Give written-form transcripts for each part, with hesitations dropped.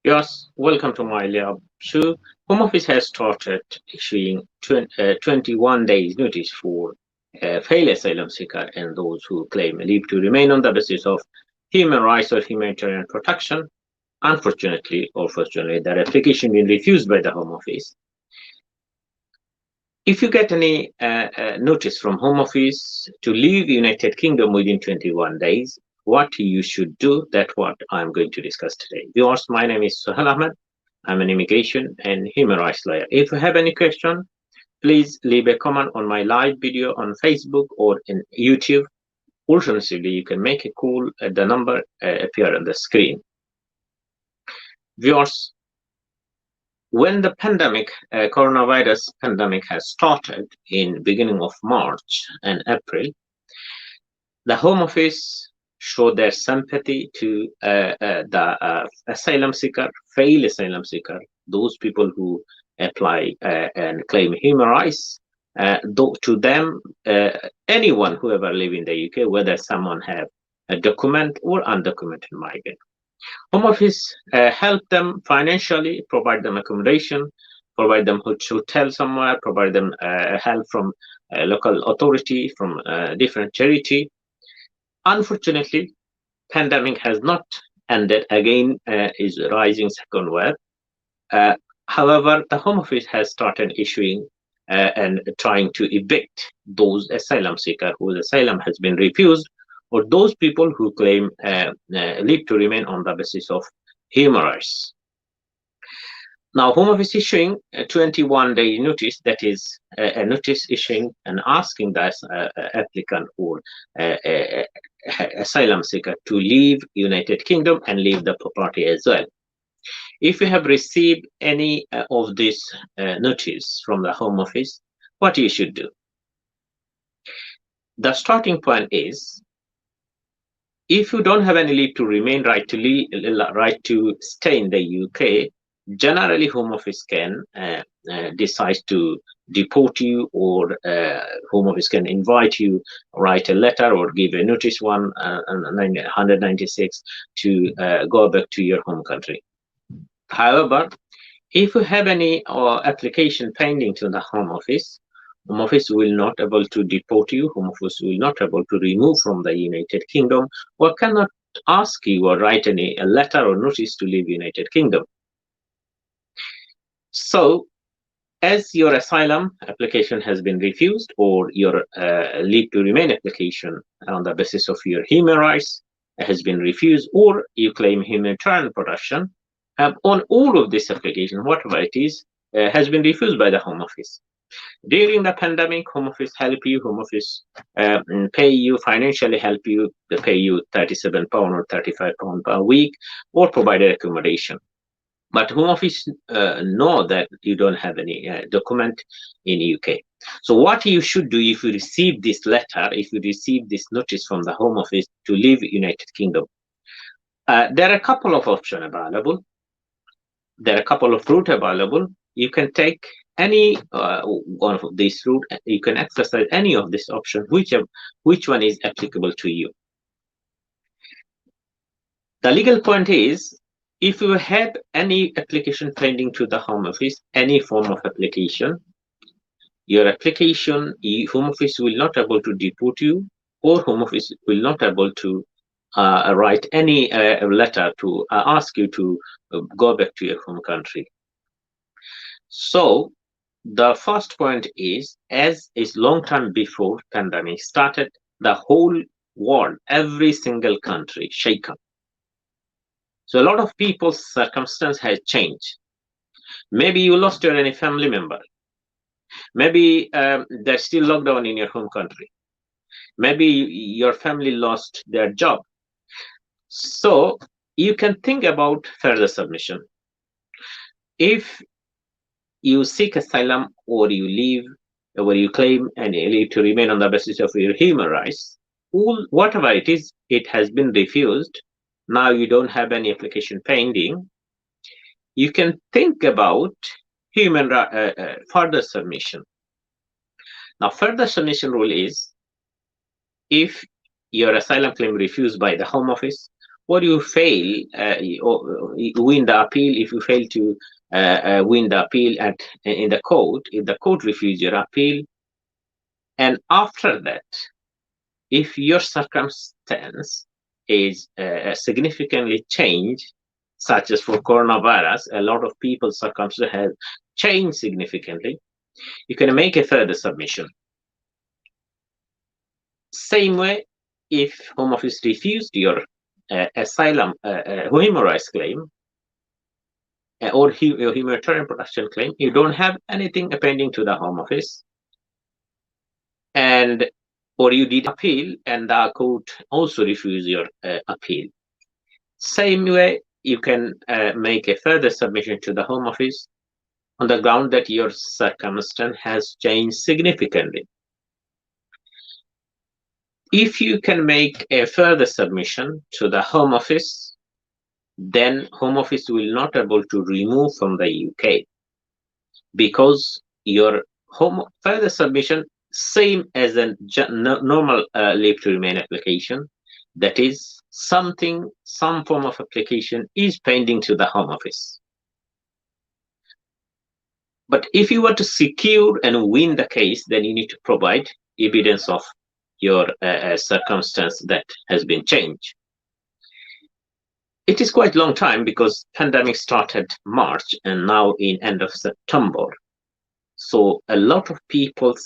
Yes, welcome to my lab. So, Home Office has started issuing 21 days notice for failed asylum seeker and those who claim leave to remain on the basis of human rights or humanitarian protection. Unfortunately or fortunately, their application been refused by the Home Office. If you get any notice from Home Office to leave United Kingdom within 21 days, what you should do, that's what I'm going to discuss today. Viewers, my name is Suhail Ahmed. I'm an immigration and human rights lawyer. If you have any question, please leave a comment on my live video on Facebook or in YouTube. Alternatively, you can make a call at the number appear on the screen. Viewers, when the coronavirus pandemic has started in beginning of March and April, the Home Office showed their sympathy to the asylum seeker, failed asylum seeker, those people who apply and claim human rights. To them, anyone who ever live in the UK, whether someone have a document or undocumented migrant. Home Office help them financially, provide them accommodation, provide them hotel somewhere, provide them help from local authority, from different charity. Unfortunately, pandemic has not ended. Again, is rising second wave. Uh, However, the Home Office has started issuing and trying to evict those asylum seekers whose asylum has been refused, or those people who claim leave to remain on the basis of human rights. Now, Home Office issuing a 21-day notice, that is a notice issuing and asking the applicant or asylum seeker to leave United Kingdom and leave the property as well. If you have received any of this notice from the Home Office, what you should do? The starting point is, if you don't have any leave to remain, right to stay in the UK, generally Home Office can decide to deport you, or Home Office can invite you, write a letter or give a notice 196 to go back to your home country. However, if you have any application pending to the Home Office will not able to deport you. Home Office will not able to remove from the United Kingdom, or cannot ask you or write a letter or notice to leave United Kingdom. So, as your asylum application has been refused, or your leave to remain application on the basis of your human rights has been refused, or you claim humanitarian protection, on all of this application, whatever it is, has been refused by the Home Office. During the pandemic, Home Office help you, Home Office pay you, financially help you, they pay you £37 or £35 per week, or provide accommodation. But Home Office know that you don't have any document in UK. So what you should do, if you receive this letter, if you receive this notice from the Home Office to leave United Kingdom, there are a couple of options available. There are a couple of routes available. You can take any one of these routes. You can exercise any of this option, which one is applicable to you. The legal point is, if you have any application pending to the Home Office, any form of application, your application, Home Office will not able to deport you, or Home Office will not able to write any letter to ask you to go back to your home country. So the first point is, as is long time before pandemic started, the whole world, every single country shaken. So a lot of people's circumstance has changed. Maybe you lost your any family member. Maybe there's still lockdown in your home country. Maybe your family lost their job. So you can think about further submission. If you seek asylum, or you leave, or you claim and leave to remain on the basis of your human rights, whatever it is, it has been refused. Now you don't have any application pending. You can think about further submission. Now, further submission rule is, if your asylum claim refused by the Home Office, or you fail, you win the appeal. If you fail to win the appeal in the court, if the court refuses your appeal, and after that, if your circumstance is significantly changed, such as for coronavirus, a lot of people's circumstances have changed significantly, you can make a further submission. Same way, if Home Office refused your asylum human rights claim or your humanitarian protection claim, you don't have anything pending to the Home Office, and or you did appeal and the court also refused your appeal. Same way, you can make a further submission to the Home Office on the ground that your circumstance has changed significantly. If you can make a further submission to the Home Office, then Home Office will not able to remove from the UK, because your further submission same as a normal leave to remain application, that is some form of application is pending to the Home Office. But if you want to secure and win the case, then you need to provide evidence of your circumstance that has been changed. It is quite long time because pandemic started March and now in end of September. So a lot of people's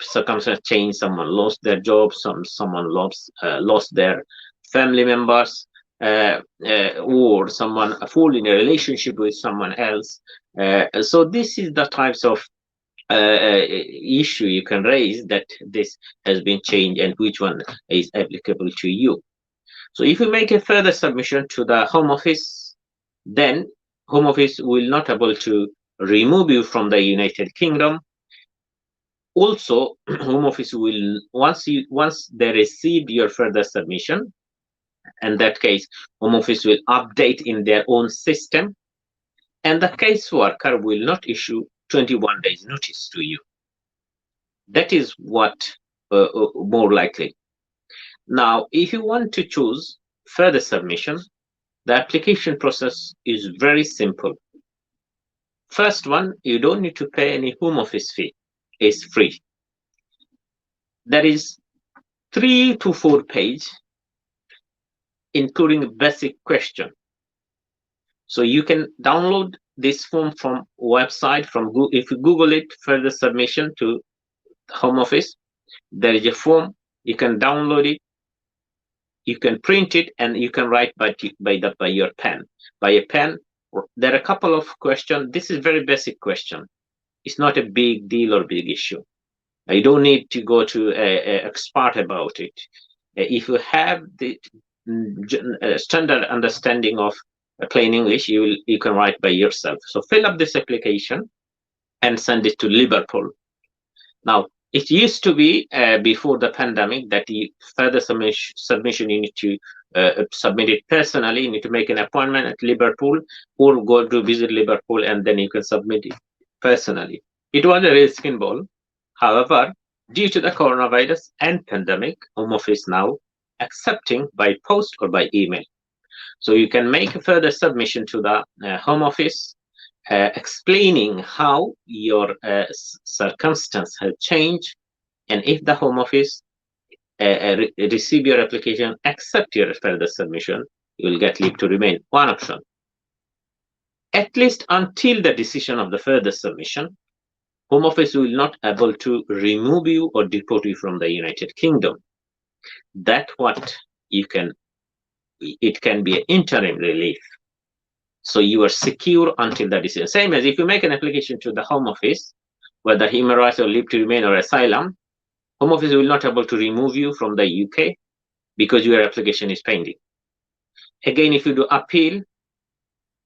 circumstances changed. Someone lost their job, someone lost their family members, or someone fall in a relationship with someone else. So this is the types of issue you can raise, that this has been changed and which one is applicable to you. So if you make a further submission to the Home Office, then Home Office will not able to remove you from the United Kingdom. Also, Home Office will, once they receive your further submission, in that case, Home Office will update in their own system, and the caseworker will not issue 21 days notice to you. That is what more likely. Now, if you want to choose further submission, the application process is very simple. First one, you don't need to pay any Home Office fee. It's free. There is 3 to 4 pages, including basic question. So you can download this form from website, if you Google it, further submission to Home Office, there is a form. You can download it, you can print it, and you can write by your pen. By a pen, there are a couple of questions. This is very basic question. It's not a big deal or big issue. You don't need to go to an expert about it. If you have the standard understanding of plain English, you can write by yourself. So fill up this application and send it to Liverpool. Now, it used to be before the pandemic that the further submission you need to submit it personally. You need to make an appointment at Liverpool or go to visit Liverpool, and then you can submit it personally. It was a risky ball. However, due to the coronavirus and pandemic, Home Office now accepting by post or by email. So you can make a further submission to the Home Office, explaining how your circumstance has changed, and if the Home Office receive your application, accept your further submission, you will get leave to remain. One option. At least until the decision of the further submission, Home Office will not able to remove you or deport you from the United Kingdom. That's what you can. It can be an interim relief. So you are secure until the decision. Same as if you make an application to the Home Office, whether human rights or leave to remain or asylum, Home Office will not able to remove you from the UK because your application is pending. Again, if you do appeal,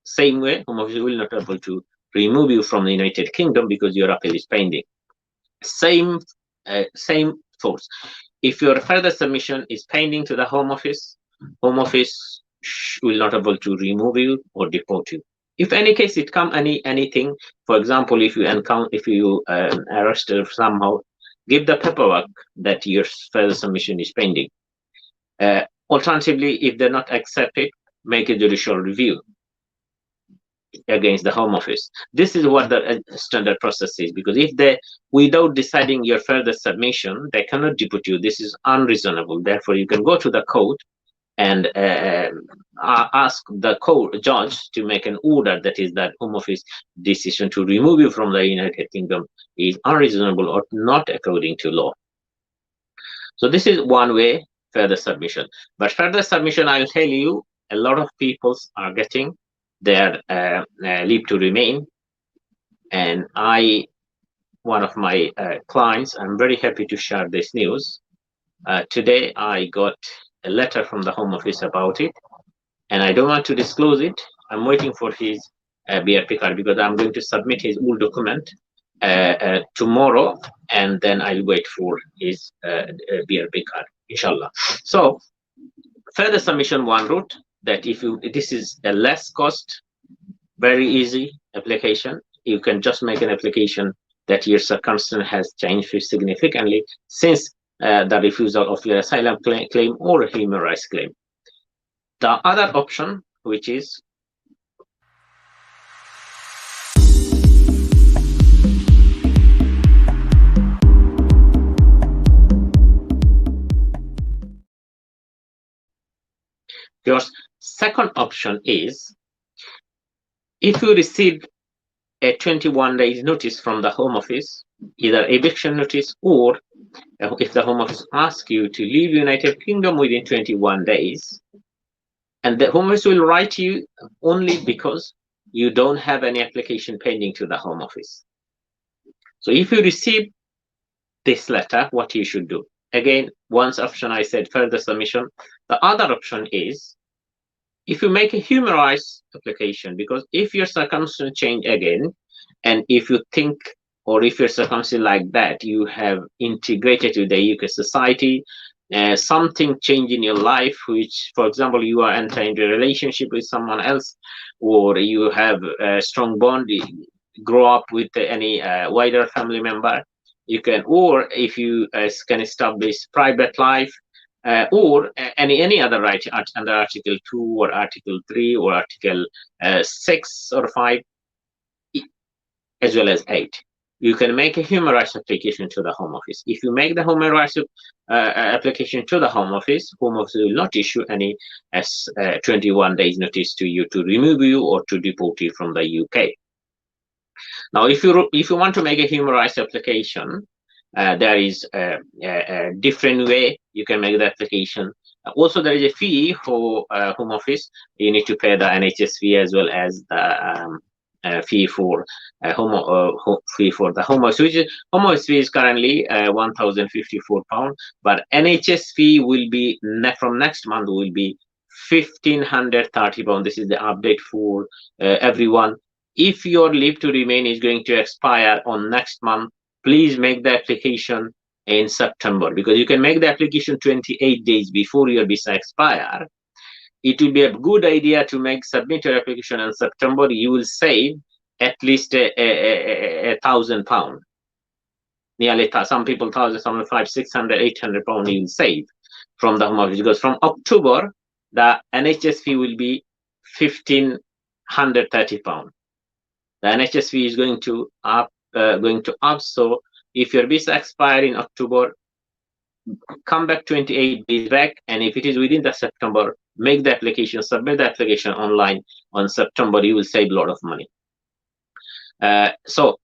same way, Home Office will not able to remove you from the United Kingdom because your appeal is pending. Same force. If your further submission is pending to the Home Office will not able to remove you or deport you. If any case it come anything, for example, if you arrested somehow, give the paperwork that your further submission is pending. Alternatively, if they're not accepted, make a judicial review against the Home Office. This is what the standard process is, because if they, without deciding your further submission, they cannot deport you. This is unreasonable. Therefore, you can go to the court and ask the court judge to make an order that is that Home Office decision to remove you from the United Kingdom is unreasonable or not according to law. So this is one way, further submission. But further submission, I'll tell you, a lot of people are getting their leave to remain. And one of my clients, I'm very happy to share this news. Today, I got a letter from the Home Office about it, and I don't want to disclose it. I'm waiting for his BRP card because I'm going to submit his old document tomorrow, and then I'll wait for his BRP card, inshallah. So, further submission, one route that if you, this is a less cost, very easy application. You can just make an application that your circumstance has changed significantly since the refusal of your asylum claim or human rights claim. The other option, which is your second option is if you receive a 21 days notice from the Home Office, either eviction notice or if the Home Office asks you to leave United Kingdom within 21 days, and the Home Office will write you only because you don't have any application pending to the Home Office. So if you receive this letter, what you should do? Again, one option I said further submission. The other option is if you make a human rights application, because if your circumstances change again, and if you think, or if your circumstances like that, you have integrated with the UK society, something changed in your life, which, for example, you are entering a relationship with someone else, or you have a strong bond, grow up with any wider family member, you can, or if you can establish private life, or any other right under Article 2 or Article 3 or Article 6 or 5, as well as 8. You can make a human rights application to the Home Office. If you make the human rights application to the Home Office will not issue any 21 days notice to you to remove you or to deport you from the UK. Now, if you want to make a human rights application, there is a different way you can make the application. Also, there is a fee for Home Office. You need to pay the NHS fee as well as the fee for the Home Office, which is Home Office fee is currently £1,054, but NHS fee will be from next month will be £1,530. This is the update for everyone. If your leave to remain is going to expire on next month, please make the application in September, because you can make the application 28 days before your visa expire. It will be a good idea to submit your application in September. You will save at least £1,000. Nearly some people £1,000, some £500, £600, £800 you will save from the Home Office, because from October the NHS fee will be £1,530. The NHS fee is going to up. So if your visa expire in October, come back 28 days back, and if it is within the September, make the application, submit the application online on September. You will save a lot of money. So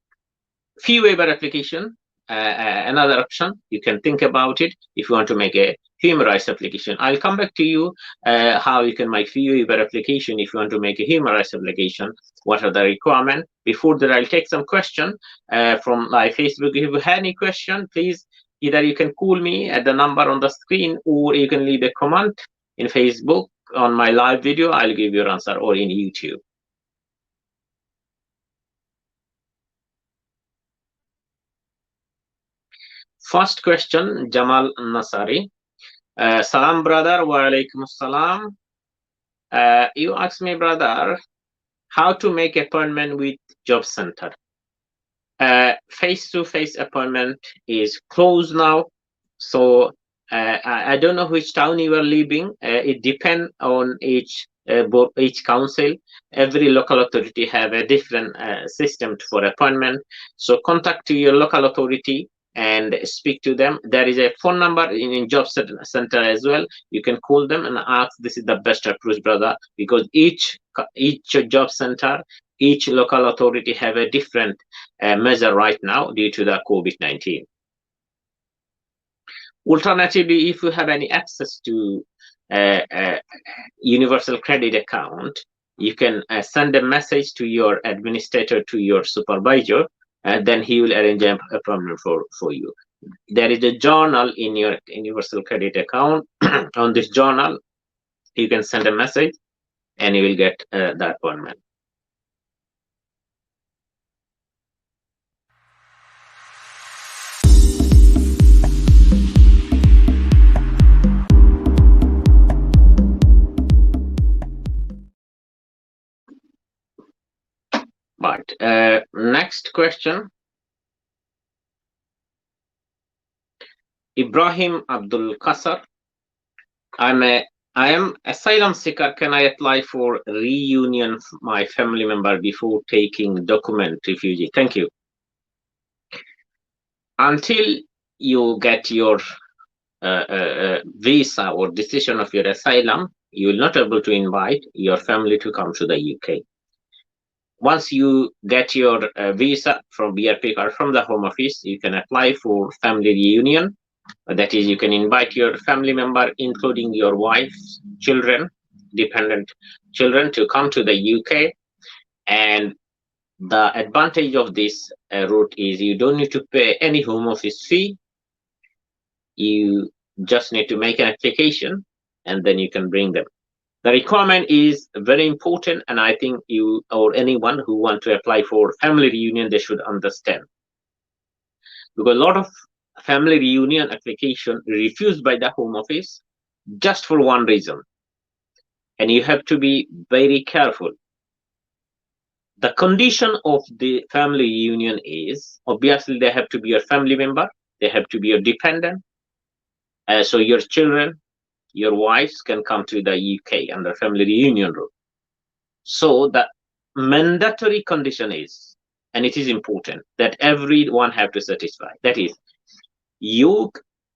fee waiver application, another option. You can think about it if you want to make a human rights application. I'll come back to you how you can make fee waiver application if you want to make a human rights application. What are the requirements? Before that, I'll take some question from live Facebook. If you have any question, please either you can call me at the number on the screen, or you can leave a comment in Facebook on my live video. I'll give you an answer, or in YouTube. First question, Jamal Nasari. Salam, brother. Wa alaikum salam. You asked me, brother, how to make appointment with job center. Face-to-face appointment is closed now. So I don't know which town you are living. It depends on each council. Every local authority have a different system for appointment. So contact to your local authority and speak to them. There is a phone number in job center as well. You can call them and ask. This is the best approach, brother, because each job center, each local authority have a different measure right now due to the COVID-19. Alternatively, if you have any access to universal credit account, you can send a message to your administrator, to your supervisor, and then he will arrange a appointment for you. There is a journal in your universal credit account. On this journal, you can send a message and you will get the appointment. Right. Next question. Ibrahim Abdul Qasar. I am asylum seeker. Can I apply for reunion of my family member before taking document refugee? Thank you. Until you get your visa or decision of your asylum, you will not able to invite your family to come to the UK. Once you get your visa from BRP card from the Home Office, you can apply for family reunion. That is, you can invite your family member, including your wife, children, dependent children, to come to the UK. And the advantage of this route is you don't need to pay any Home Office fee. You just need to make an application and then you can bring them. The requirement is very important, and I think you or anyone who want to apply for family reunion, they should understand. Because a lot of family reunion application refused by the Home Office just for one reason. And you have to be very careful. The condition of the family reunion is, obviously, they have to be your family member, they have to be your dependent. So your children, your wives can come to the UK under family reunion rule. So the mandatory condition is, and it is important, that everyone have to satisfy. That is,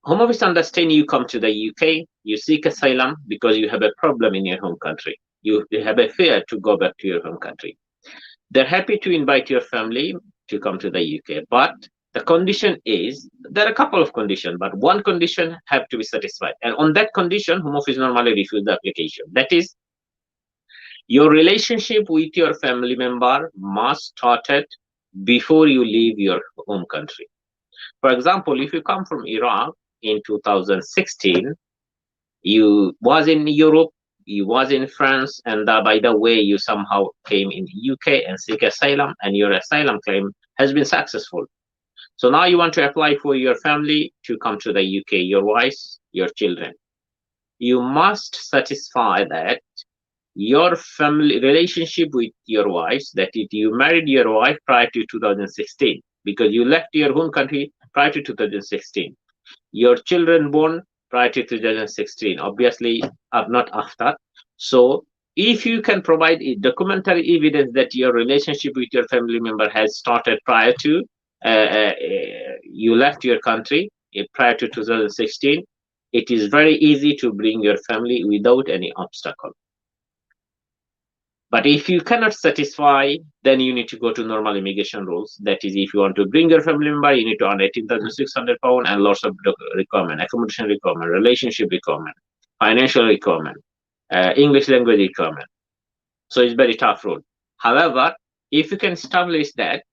Home Office understand you come to the UK, you seek asylum because you have a problem in your home country. You have a fear to go back to your home country. They're happy to invite your family to come to the UK, but the condition is, there are a couple of conditions, but one condition have to be satisfied. And on that condition, Home Office normally refuse the application. That is, your relationship with your family member must started before you leave your home country. For example, if you come from Iraq in 2016, you was in Europe, you was in France, and by the way, you somehow came in UK and seek asylum, and your asylum claim has been successful. So now you want to apply for your family to come to the UK, your wife, your children. You must satisfy that your family relationship with your wife, that if you married your wife prior to 2016, because you left your home country prior to 2016. Your children born prior to 2016, obviously not after. So if you can provide a documentary evidence that your relationship with your family member has started prior to you left your country prior to 2016, it is very easy to bring your family without any obstacle. But if you cannot satisfy, then you need to go to normal immigration rules. That is, if you want to bring your family member, you need to earn 18,600 pounds and lots of requirement, accommodation requirement, relationship requirement, financial requirement, English language requirement. So it's very tough rule. However, if you can establish that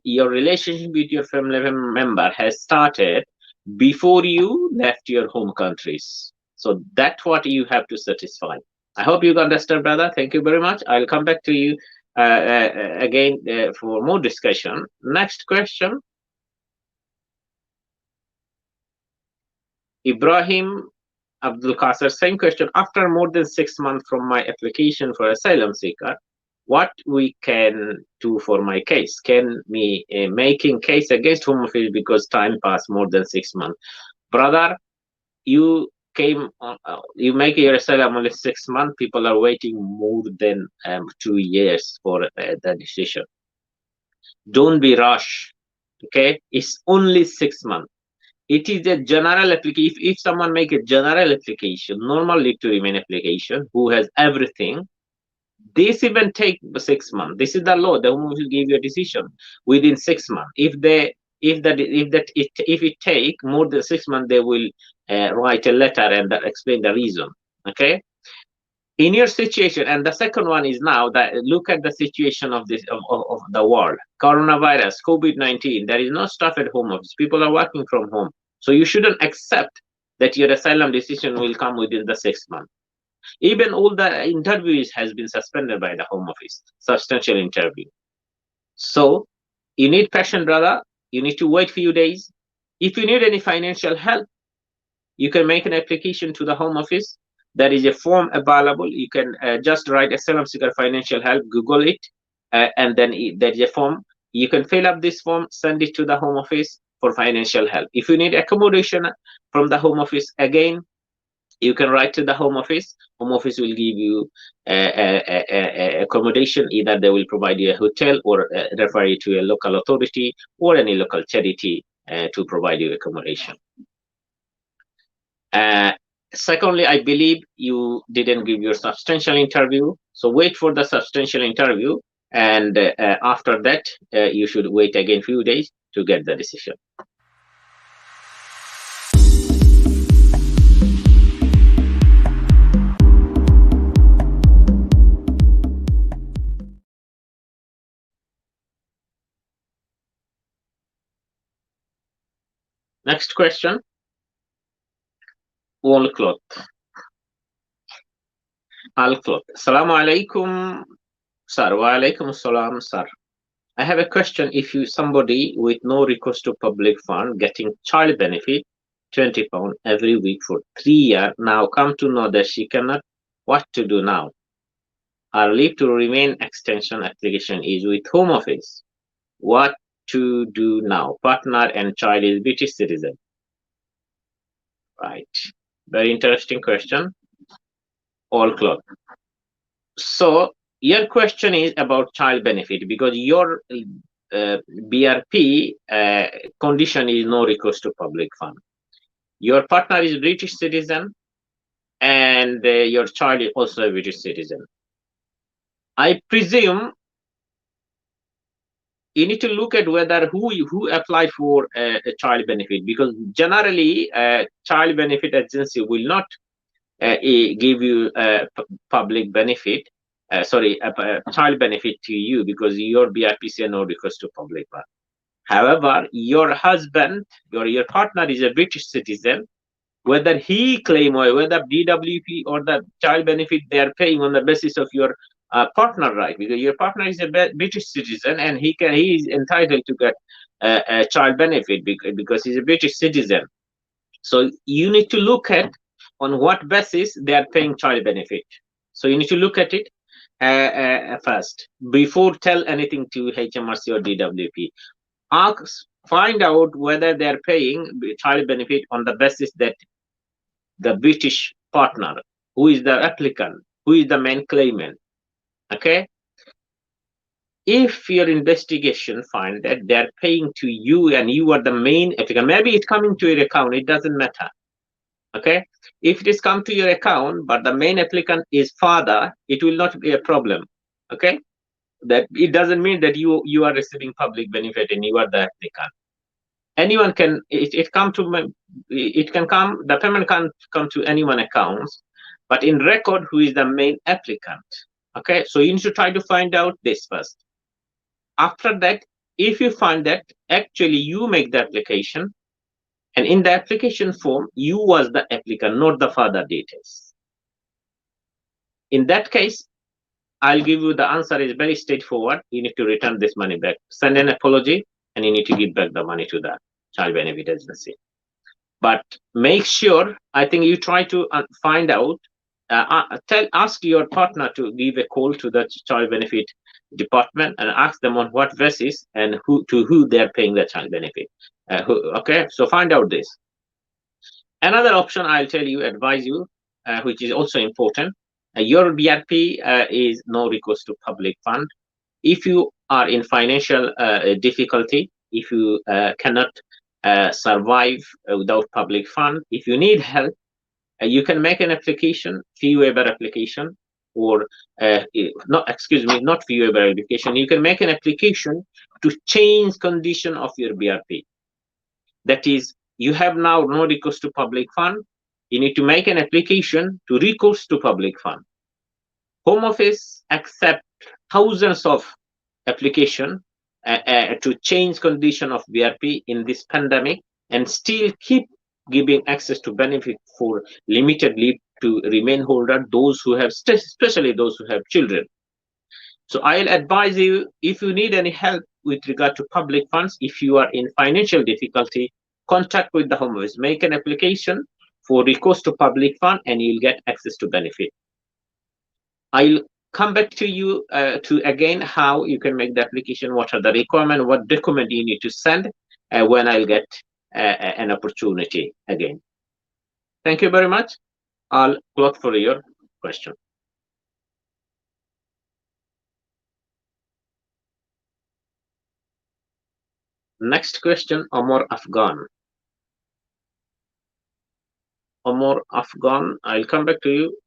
your relationship with your family member has started before you left your home countries, so that's what you have to satisfy. I hope you understand, brother. Thank you very much. I'll come back to you again for more discussion. Next question. Ibrahim Abdul Qasar, same question. After more than 6 months from my application for asylum seeker, what we can do for my case? Can me making case against Home Office because time passed more than 6 months? Brother, you came on, you make your asylum only 6 months. People are waiting more than 2 years for the decision. Don't be rush. Okay, it's only 6 months. It is a general application. If someone make a general application, normal leave to remain application, who has everything, this even take 6 months. This is the law. The home will give you a decision within 6 months. If it take more than 6 months, they will write a letter and explain the reason. Okay. In your situation, and the second one is now that look at the situation of this of the world. Coronavirus, COVID-19. There is no staff at home office. People are working from home, so you shouldn't accept that your asylum decision will come within the 6 months. Even all the interviews has been suspended by the home office, substantial interview. So you need passion, brother. You need to wait few days. If you need any financial help, you can make an application to the home office. There is a form available. You can just write asylum seeker financial help, Google it, and then there is a form. You can fill up this form, send it to the home office for financial help. If you need accommodation from the home office, again, you can write to the home office. Home office will give you accommodation. Either they will provide you a hotel or refer you to a local authority or any local charity to provide you accommodation. Secondly, I believe you didn't give your substantial interview. So wait for the substantial interview. And after that, you should wait again few days to get the decision. Next question. Wall cloth. Al cloth. Assalamu alaikum, sir. Wa alaikum assalam, sir. I have a question. If you somebody with no recourse to public fund getting child benefit, £20 every week for 3 years, now come to know that she cannot, what to do now? Our leave to remain extension application is with home office. What to do now? Partner and child is British citizen. Right. Very interesting question. All cloth. So your question is about child benefit because your BRP condition is no recourse to public fund. Your partner is British citizen and your child is also a British citizen. I presume you need to look at whether who applied for a child benefit, because generally child benefit agency will not give you public benefit, child benefit to you because your BRP say no recourse to public fund. However, your husband, your partner is a British citizen, whether he claim or whether DWP or the child benefit they are paying on the basis of your partner right, because your partner is a British citizen and he is entitled to get a child benefit because he's a British citizen. So you need to look at on what basis they are paying child benefit. So you need to look at it first before tell anything to HMRC or DWP. Find out whether they are paying child benefit on the basis that the British partner, who is the applicant, who is the main claimant. Okay. If your investigation find that they're paying to you and you are the main applicant, maybe it's coming to your account, it doesn't matter. Okay. If it is come to your account, but the main applicant is father, it will not be a problem. Okay. That it doesn't mean that you are receiving public benefit and you are the applicant. Anyone can it can come, the payment can come to anyone accounts, but in record who is the main applicant. Okay, so you need to try to find out this first. After that, if you find that actually you make the application and in the application form you was the applicant, not the father details, in that case I'll give you the answer is very straightforward. You need to return this money back, send an apology, and you need to give back the money to the child benefit agency. But make sure, I think you try to find out, ask your partner to give a call to the child benefit department and ask them on what basis and who they're paying the child benefit. Okay, so find out this. Another option I'll tell you, advise you, which is also important. Your BRP is no recourse to public fund. If you are in financial difficulty, if you cannot survive without public fund, if you need help, you can make an application, fee waiver application, or not, excuse me, not fee waiver application. You can make an application to change condition of your BRP. That is, you have now no recourse to public fund. You need to make an application to recourse to public fund. Home Office accept thousands of application to change condition of BRP in this pandemic, and still keep giving access to benefit for limited leave to remain holder, those who have, especially those who have children. So I'll advise you, if you need any help with regard to public funds, if you are in financial difficulty, contact with the Home Office, make an application for recourse to public fund, and you'll get access to benefit. I'll come back to you to again how you can make the application, what are the requirements, what document you need to send when I'll get an opportunity again. Thank you very much. I'll look for your question. Next question, Omar Afghan. Omar Afghan, I'll come back to you.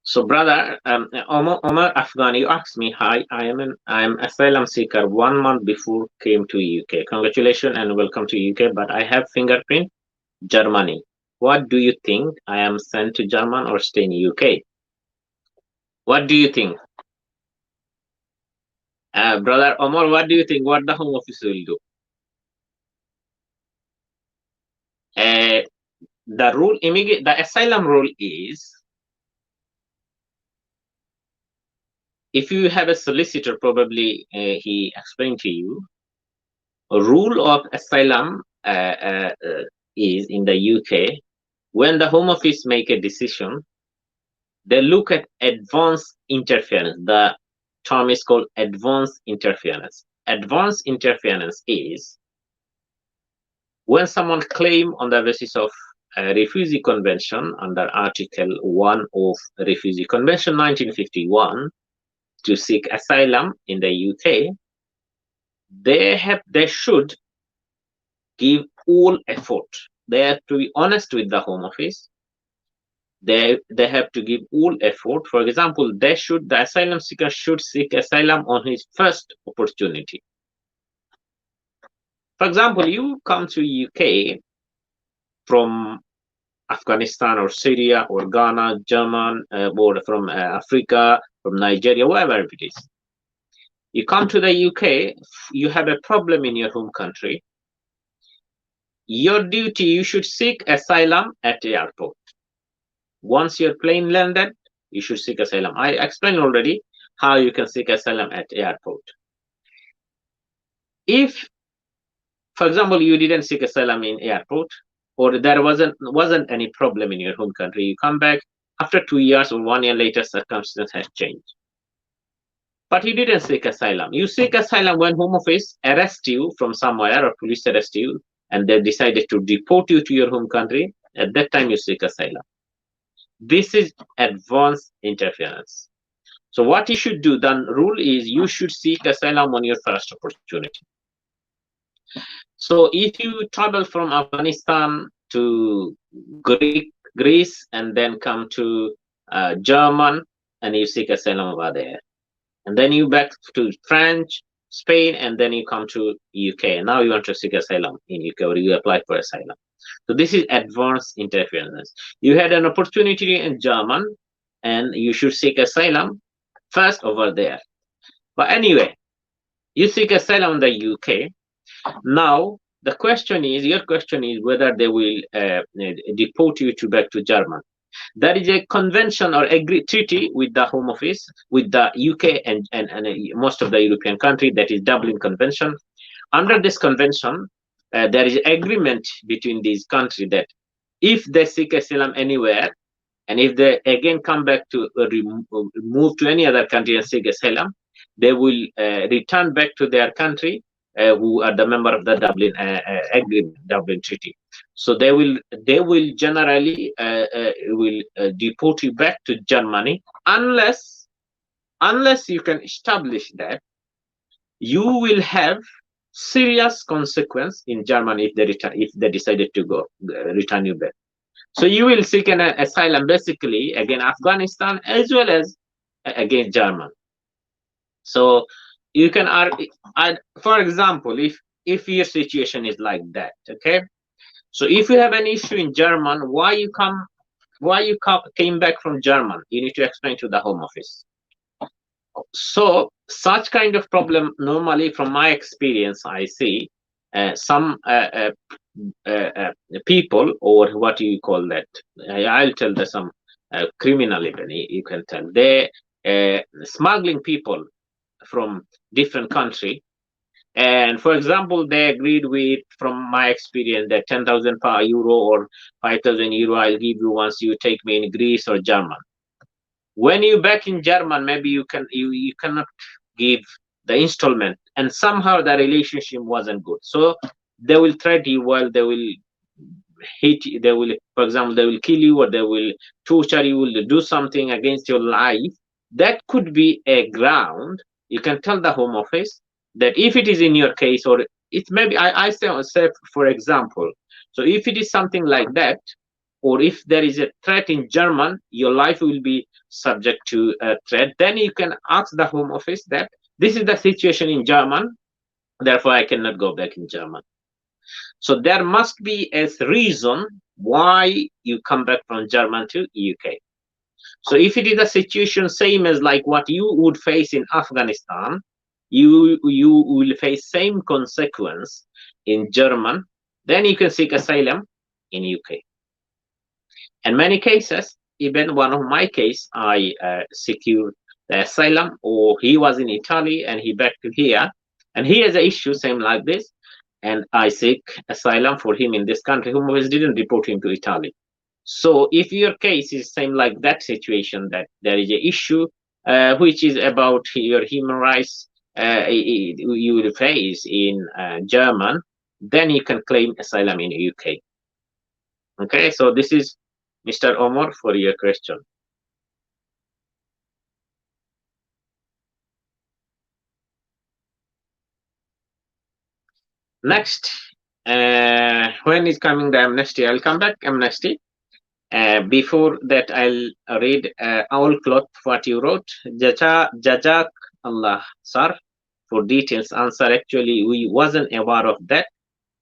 So, brother, Omar Afghan, you asked me, hi, I am asylum seeker 1 month before came to UK. Congratulations and welcome to UK, but I have fingerprint Germany. What do you think? I am sent to German or stay in UK? What do you think? Brother Omar, what do you think? What the Home Office will do? The rule, the asylum rule is, if you have a solicitor, probably he explained to you, a rule of asylum is in the UK, when the Home Office make a decision, they look at advanced interference. The term is called advanced interference. Advanced interference is when someone claim on the basis of a Refugee Convention under Article 1 of Refugee Convention 1951 to seek asylum in the UK, they should give all effort. They have to be honest with the Home Office. They have to give all effort. For example, the asylum seeker should seek asylum on his first opportunity. For example, you come to UK from Afghanistan or Syria or Ghana, German, or from Africa, from Nigeria, wherever it is. You come to the UK, you have a problem in your home country. Your duty, you should seek asylum at the airport. Once your plane landed, you should seek asylum. I explained already how you can seek asylum at the airport. If, for example, you didn't seek asylum in airport, or there wasn't any problem in your home country, you come back after 2 years or 1 year later, circumstances have changed. But you didn't seek asylum. You seek asylum when Home Office arrests you from somewhere, or police arrest you, and they decided to deport you to your home country. At that time, you seek asylum. This is advanced interference. So what you should do, the rule is you should seek asylum on your first opportunity. So if you travel from Afghanistan to Greece and then come to German and you seek asylum over there, and then you back to French, Spain, and then you come to UK. Now you want to seek asylum in UK, or you apply for asylum. So this is advanced interference. You had an opportunity in German, and you should seek asylum first over there. But anyway, you seek asylum in the UK. Now the question is, your question is whether they will deport you back to Germany. There is a convention or treaty with the Home Office, with the UK and most of the European countries, that is Dublin Convention. Under this convention, there is agreement between these countries that if they seek asylum anywhere, And if they again come back to move to any other country and seek asylum, they will return back to their country, who are the member of the Dublin Agreement, Dublin Treaty. So they will generally will deport you back to Germany, unless you can establish that you will have serious consequence in Germany if they decided to go return you back. So you will seek an asylum basically again Afghanistan as well as against German. So you can for example, if your situation is like that, okay. So if you have an issue in German, why you came back from German, you need to explain to the Home Office. So such kind of problem, normally from my experience, I see some people, or what do you call that? I'll tell the some criminal even, you can tell. They smuggling people from different country. And for example, they agreed with, from my experience, that 10,000 euro or 5,000 euro I'll give you once you take me in Greece or German. When you back in German, maybe you cannot give the installment, and somehow the relationship wasn't good. So they will threat you, while they will hit you, they will, for example, they will kill you, or they will torture you, will do something against your life. That could be a ground. You can tell the Home Office that if it is in your case, or it maybe I say for example, so if it is something like that, or if there is a threat in German, your life will be subject to a threat, then you can ask the Home Office that this is the situation in German, therefore I cannot go back in German. So there must be a reason why you come back from German to UK. So if it is a situation same as like what you would face in Afghanistan, you will face same consequence in German, then you can seek asylum in UK. In many cases, even one of my case, I secured the asylum, or he was in Italy and he back to here, and he has an issue same like this, and I seek asylum for him in this country, whom always didn't deport him to Italy. So if your case is same like that situation, that there is an issue which is about your human rights, you will face in German, then you can claim asylum in UK. Okay, so this is Mr. Omar for your question. Next, when is coming the amnesty? I'll come back amnesty. Before that, I'll read Owl Cloth what you wrote. Jajak Allah, sir, for details answer. Actually, we wasn't aware of that.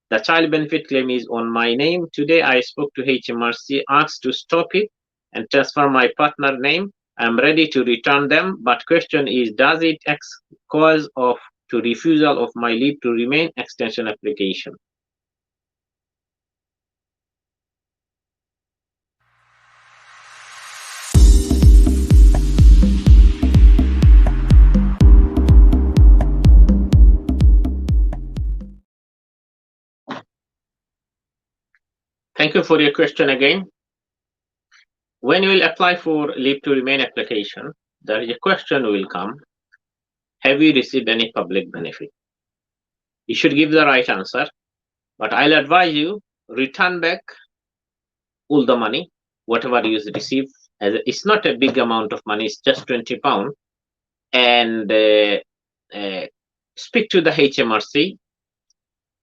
The child benefit claim is on my name. Today, I spoke to HMRC, asked to stop it and transfer my partner name. I'm ready to return them, but question is, does it cause of to refusal of my leave to remain extension application? Thank you for your question again. When you will apply for leave to remain application, the question will come, have you received any public benefit? You should give the right answer, but I'll advise you, return back all the money, whatever you receive. It's not a big amount of money, it's just £20, and speak to the HMRC.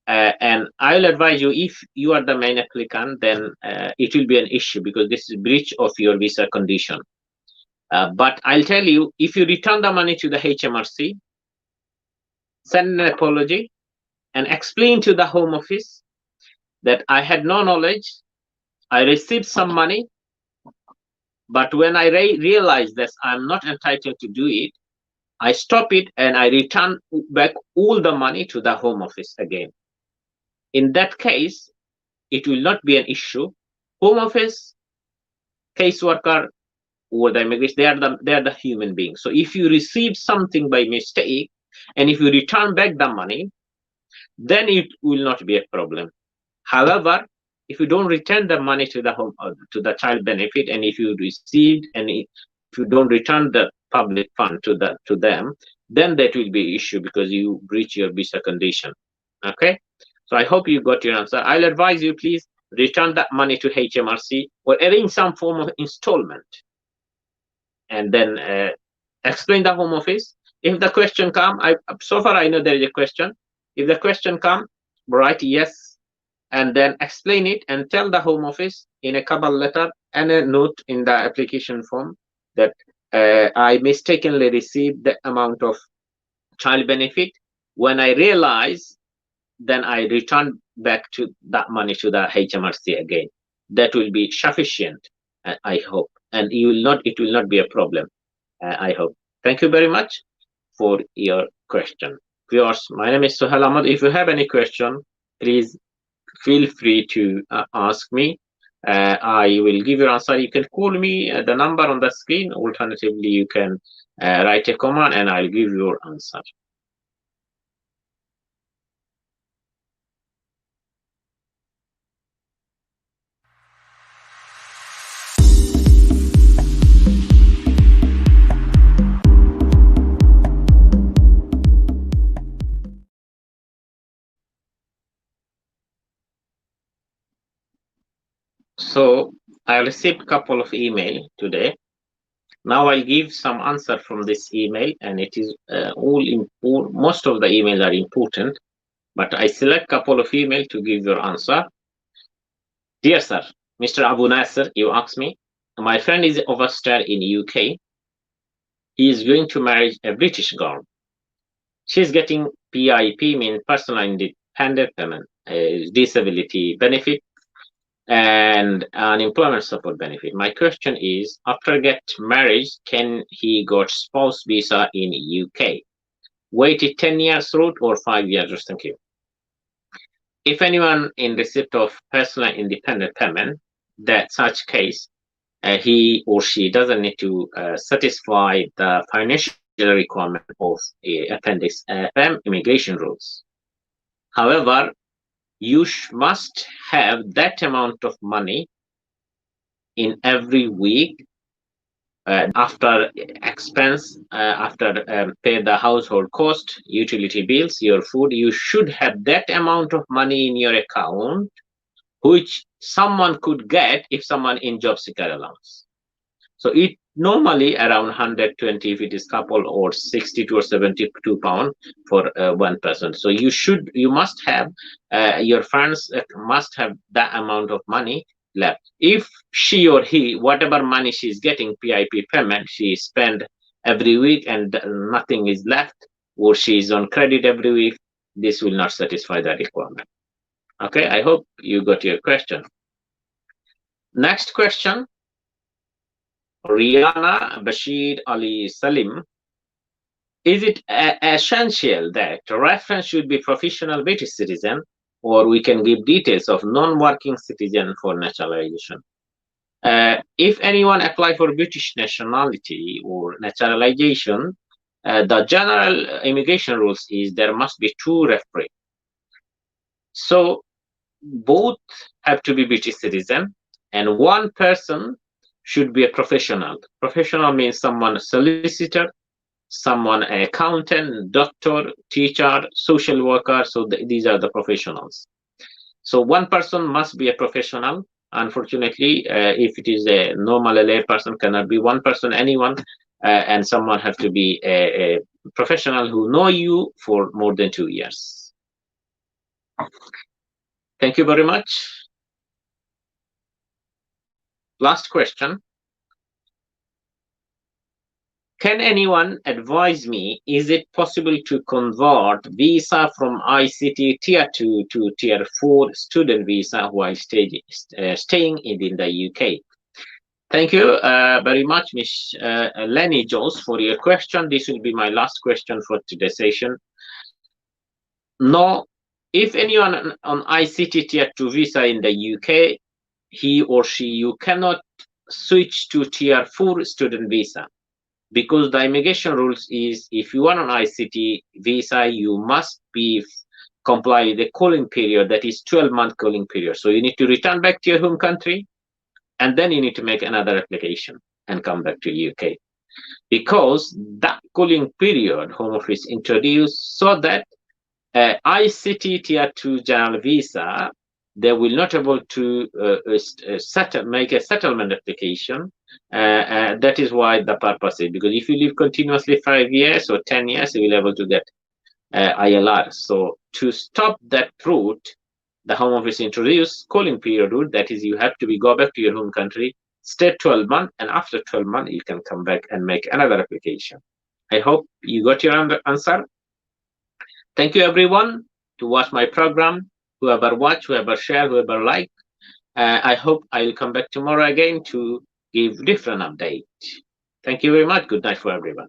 And I'll advise you, if you are the main applicant, then it will be an issue, because this is breach of your visa condition. But I'll tell you, if you return the money to the HMRC, send an apology and explain to the Home Office that I had no knowledge, I received some money, but when I realized that I'm not entitled to do it, I stop it and I return back all the money to the Home Office again. In that case, it will not be an issue. Home Office, caseworker, or the immigration, they are the human beings. So if you receive something by mistake, and if you return back the money, then it will not be a problem. However, if you don't return the money to the home to the child benefit, and if you received any, if you don't return the public fund to them, then that will be issue because you breach your visa condition. Okay, so I hope you got your answer. I'll advise you, please return that money to HMRC or arrange some form of installment, and then explain the home office. If the question come, so far I know there is a question. If the question come, write yes, and then explain it and tell the home office in a cover letter and a note in the application form that I mistakenly received the amount of child benefit. When I realize, then I return back to that money to the HMRC again. That will be sufficient, I hope, and you will not. It will not be a problem. I hope. Thank you very much for your question. Viewers, my name is Suhail Ahmad. If you have any question, please feel free to ask me. I will give your answer. You can call me at the number on the screen. Alternatively, you can write a comment and I'll give your answer. So I received a couple of email today. Now I'll give some answer from this email, and it is all important. Most of the emails are important, but I select a couple of email to give your answer. Dear sir, Mr. Abu Nasser, you asked me. My friend is overstayed in UK. He is going to marry a British girl. She's getting PIP, means personal independent payment, disability benefit, and unemployment support benefit. My question is, after get married, can he got spouse visa in UK? Waited 10 years route or 5 years? Thank you. If anyone in receipt of personal independent payment, that such case, he or she doesn't need to satisfy the financial requirement of Appendix FM immigration rules. However, you must have that amount of money in every week after expense, after pay the household cost, utility bills, your food. You should have that amount of money in your account, which someone could get if someone in job seeker allowance. So it normally around 120 if it is couple, or 62 or 72 pound for one person. So you must have your friends must have that amount of money left. If she or he, whatever money she's getting PIP payment, she spend every week and nothing is left, or she's on credit every week, this will not satisfy the requirement. Okay, I hope you got your question. Next question, Rihanna Bashir Ali Salim. Is it essential that reference should be professional British citizen, or we can give details of non-working citizen for naturalization? If anyone apply for British nationality or naturalization, the general immigration rules is there must be 2 referees. So both have to be British citizen, and one person should be a professional. Professional means someone solicitor, someone accountant, doctor, teacher, social worker. So these are the professionals. So one person must be a professional. Unfortunately, if it is a normal lay person, cannot be one person, anyone, and someone have to be a professional who know you for more than 2 years. Thank you very much. Last question. Can anyone advise me, is it possible to convert visa from ICT Tier 2 to Tier 4 student visa while staying in the UK? Thank you very much, Ms. Lenny Jones, for your question. This will be my last question for today's session. No, if anyone on ICT Tier 2 visa in the UK, he or she, you cannot switch to Tier 4 student visa, because the immigration rules is if you are on ICT visa, you must be comply with the cooling period, that is 12-month cooling period. So you need to return back to your home country, and then you need to make another application and come back to UK. Because that cooling period, Home Office introduced so that ICT Tier 2 general visa, they will not able to make a settlement application. That is why the purpose is, because if you live continuously 5 years or 10 years, you will be able to get ILR. So to stop that route, the Home Office introduced cooling period route. That is, you have to go back to your home country, stay 12 months, and after 12 months, you can come back and make another application. I hope you got your answer. Thank you, everyone, to watch my program. Whoever watch, whoever share, whoever like. I hope I will come back tomorrow again to give different update. Thank you very much. Good night for everyone.